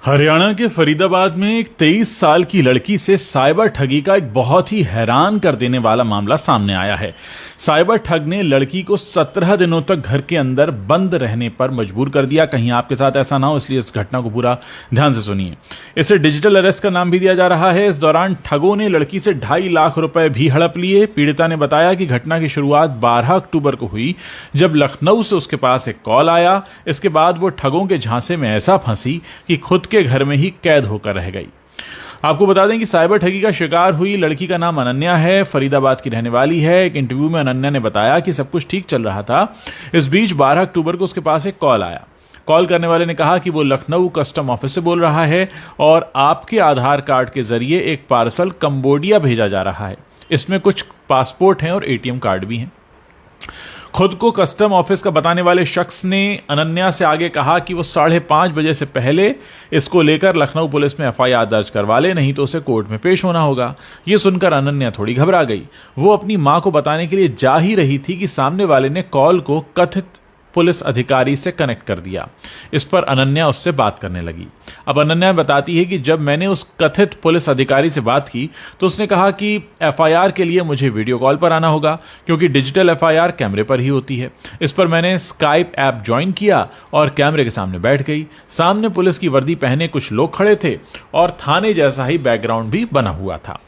हरियाणा के फरीदाबाद में एक 23 साल की लड़की से साइबर ठगी का एक बहुत ही हैरान कर देने वाला मामला सामने आया है। साइबर ठग ने लड़की को 17 दिनों तक घर के अंदर बंद रहने पर मजबूर कर दिया। कहीं आपके साथ ऐसा ना हो, इसलिए इस घटना को पूरा ध्यान से सुनिए। इसे डिजिटल अरेस्ट का नाम भी दिया जा रहा है। इस दौरान ठगों ने लड़की से 2.5 लाख रुपए भी हड़प लिए। पीड़िता ने बताया कि घटना की शुरुआत 12 अक्टूबर को हुई, जब लखनऊ से उसके पास एक कॉल आया। इसके बाद वो ठगों के झांसे में ऐसा फंसी कि खुद के घर में ही कैद होकर रह गई। आपको बता दें कि साइबर ठगी का शिकार हुई लड़की का नाम अनन्या है, फरीदाबाद की रहने वाली है। एक इंटरव्यू में अनन्या ने बताया कि सब कुछ ठीक चल रहा था। इस बीच 12 अक्टूबर को उसके पास एक कॉल आया। कॉल करने वाले ने कहा कि वो लखनऊ कस्टम ऑफिस से बोल रहा है और आपके आधार कार्ड के जरिए एक पार्सल कंबोडिया भेजा जा रहा है। इसमें कुछ पासपोर्ट हैं और एटीएम कार्ड भी हैं। खुद को कस्टम ऑफिस का बताने वाले शख्स ने अनन्या से आगे कहा कि वो 5:30 बजे से पहले इसको लेकर लखनऊ पुलिस में एफआईआर दर्ज करवा ले, नहीं तो उसे कोर्ट में पेश होना होगा। ये सुनकर अनन्या थोड़ी घबरा गई। वो अपनी मां को बताने के लिए जा ही रही थी कि सामने वाले ने कॉल को कथित पुलिस अधिकारी से कनेक्ट कर दिया। इस पर अनन्या उससे बात करने लगी। अब अनन्या बताती है कि जब मैंने उस कथित पुलिस अधिकारी से बात की तो उसने कहा कि एफआईआर के लिए मुझे वीडियो कॉल पर आना होगा, क्योंकि डिजिटल एफआईआर कैमरे पर ही होती है। इस पर मैंने स्काइप ऐप ज्वाइन किया और कैमरे के सामने बैठ गई। सामने पुलिस की वर्दी पहने कुछ लोग खड़े थे और थाने जैसा ही बैकग्राउंड भी बना हुआ था।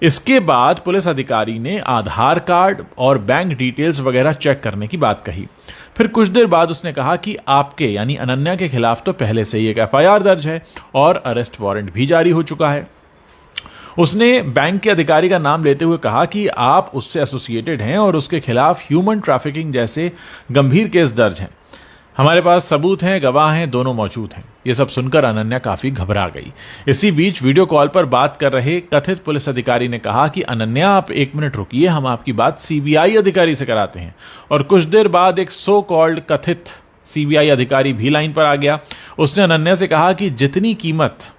इसके बाद पुलिस अधिकारी ने आधार कार्ड और बैंक डिटेल्स वगैरह चेक करने की बात कही। फिर कुछ देर बाद उसने कहा कि आपके यानी अनन्या के खिलाफ तो पहले से ही एक एफआईआर दर्ज है और अरेस्ट वारंट भी जारी हो चुका है। उसने बैंक के अधिकारी का नाम लेते हुए कहा कि आप उससे एसोसिएटेड हैं और उसके खिलाफ ह्यूमन ट्रैफिकिंग जैसे गंभीर केस दर्ज हैं। हमारे पास सबूत हैं, गवाह हैं, दोनों मौजूद हैं। यह सब सुनकर अनन्या काफी घबरा गई। इसी बीच वीडियो कॉल पर बात कर रहे कथित पुलिस अधिकारी ने कहा कि अनन्या, आप 1 मिनट रुकिए, हम आपकी बात सीबीआई अधिकारी से कराते हैं। और कुछ देर बाद एक सो कॉल्ड कथित सीबीआई अधिकारी भी लाइन पर आ गया। उसने अनन्या से कहा कि जितनी कीमत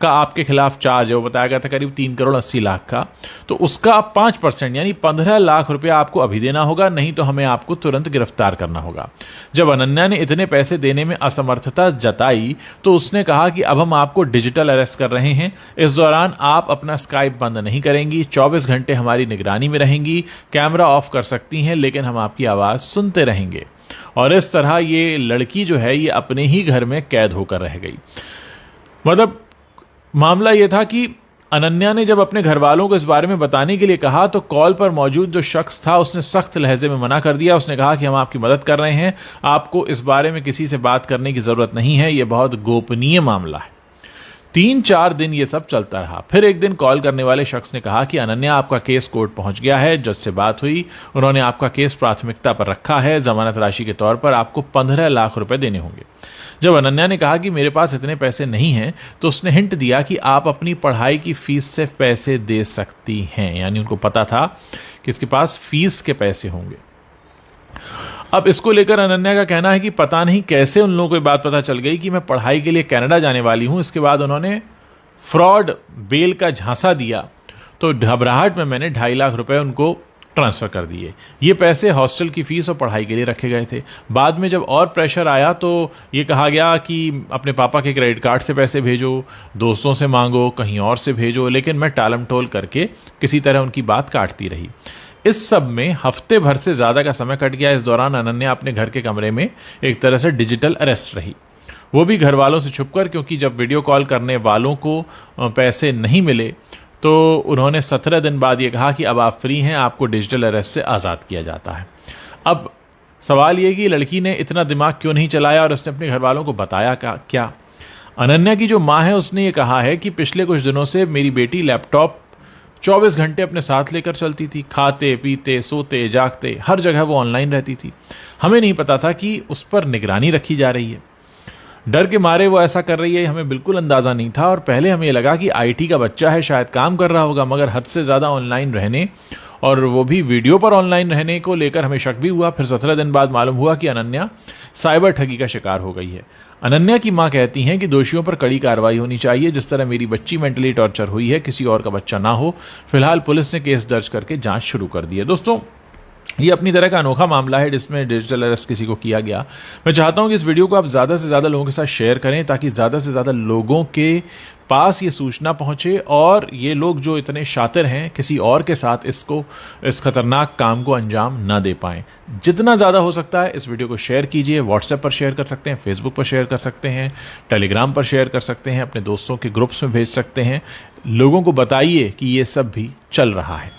का आपके खिलाफ चार्ज है, वो बताया गया था करीब 3,80,00,000 का, तो उसका 5% यानी 15 लाख रुपया आपको अभी देना होगा, नहीं तो हमें आपको तुरंत गिरफ्तार करना होगा। जब अनन्या ने इतने पैसे देने में असमर्थता जताई तो उसने कहा कि अब हम आपको डिजिटल अरेस्ट कर रहे हैं। इस दौरान आप अपना स्काइप बंद नहीं करेंगी, 24 घंटे हमारी निगरानी में रहेंगी, कैमरा ऑफ कर सकती हैं, लेकिन हम आपकी आवाज सुनते रहेंगे। और इस तरह ये लड़की जो है ये अपने ही घर में कैद होकर रह गई। मतलब मामला यह था कि अनन्या ने जब अपने घर वालों को इस बारे में बताने के लिए कहा तो कॉल पर मौजूद जो शख्स था उसने सख्त लहजे में मना कर दिया। उसने कहा कि हम आपकी मदद कर रहे हैं, आपको इस बारे में किसी से बात करने की जरूरत नहीं है, यह बहुत गोपनीय मामला है। 3-4 दिन ये सब चलता रहा। फिर एक दिन कॉल करने वाले शख्स ने कहा कि अनन्या, आपका केस कोर्ट पहुंच गया है, जज से बात हुई, उन्होंने आपका केस प्राथमिकता पर रखा है, जमानत राशि के तौर पर आपको 15 लाख रुपए देने होंगे। जब अनन्या ने कहा कि मेरे पास इतने पैसे नहीं हैं, तो उसने हिंट दिया कि आप अपनी पढ़ाई की फीस से पैसे दे सकती हैं। यानी उनको पता था कि इसके पास फीस के पैसे होंगे। अब इसको लेकर अनन्या का कहना है कि पता नहीं कैसे उन लोगों को ये बात पता चल गई कि मैं पढ़ाई के लिए कनाडा जाने वाली हूं। इसके बाद उन्होंने फ्रॉड बेल का झांसा दिया, तो घबराहट में मैंने 2.5 लाख रुपए उनको ट्रांसफर कर दिए। ये पैसे हॉस्टल की फीस और पढ़ाई के लिए रखे गए थे। बाद में जब और प्रेशर आया तो ये कहा गया कि अपने पापा के क्रेडिट कार्ड से पैसे भेजो, दोस्तों से मांगो, कहीं और से भेजो, लेकिन मैं टालम टोल करके किसी तरह उनकी बात काटती रही। इस सब में हफ्ते भर से ज्यादा का समय कट गया। इस दौरान अनन्या अपने घर के कमरे में एक तरह से डिजिटल अरेस्ट रही, वो भी घर वालों से छुपकर, क्योंकि जब वीडियो कॉल करने वालों को पैसे नहीं मिले तो उन्होंने 17 दिन बाद ये कहा कि अब आप फ्री हैं, आपको डिजिटल अरेस्ट से आज़ाद किया जाता है। अब सवाल ये कि लड़की ने इतना दिमाग क्यों नहीं चलाया और उसने अपने घर वालों को बताया क्या? अनन्या की जो माँ है उसने ये कहा है कि पिछले कुछ दिनों से मेरी बेटी लैपटॉप 24 घंटे अपने साथ लेकर चलती थी, खाते पीते सोते जागते हर जगह वो ऑनलाइन रहती थी। हमें नहीं पता था कि उस पर निगरानी रखी जा रही है। डर के मारे वो ऐसा कर रही है, हमें बिल्कुल अंदाजा नहीं था। और पहले हमें लगा कि आईटी का बच्चा है, शायद काम कर रहा होगा, मगर हद से ज्यादा ऑनलाइन रहने और वो भी वीडियो पर ऑनलाइन रहने को लेकर हमें शक भी हुआ। फिर 17 दिन बाद मालूम हुआ कि अनन्या साइबर ठगी का शिकार हो गई है। अनन्या की मां कहती हैं कि दोषियों पर कड़ी कार्रवाई होनी चाहिए। जिस तरह मेरी बच्ची मेंटली टॉर्चर हुई है, किसी और का बच्चा ना हो। फिलहाल पुलिस ने केस दर्ज करके जांच शुरू कर दी है। दोस्तों, ये अपनी तरह का अनोखा मामला है जिसमें डिजिटल अरेस्ट किसी को किया गया। मैं चाहता हूं कि इस वीडियो को आप ज़्यादा से ज़्यादा लोगों के साथ शेयर करें ताकि ज़्यादा से ज़्यादा लोगों के पास ये सूचना पहुंचे और ये लोग जो इतने शातिर हैं किसी और के साथ इस खतरनाक काम को अंजाम ना दे पाएं। जितना ज़्यादा हो सकता है इस वीडियो को शेयर कीजिए। व्हाट्सएप पर शेयर कर सकते हैं, फेसबुक पर शेयर कर सकते हैं, टेलीग्राम पर शेयर कर सकते हैं, अपने दोस्तों के ग्रुप्स में भेज सकते हैं। लोगों को बताइए कि ये सब भी चल रहा है।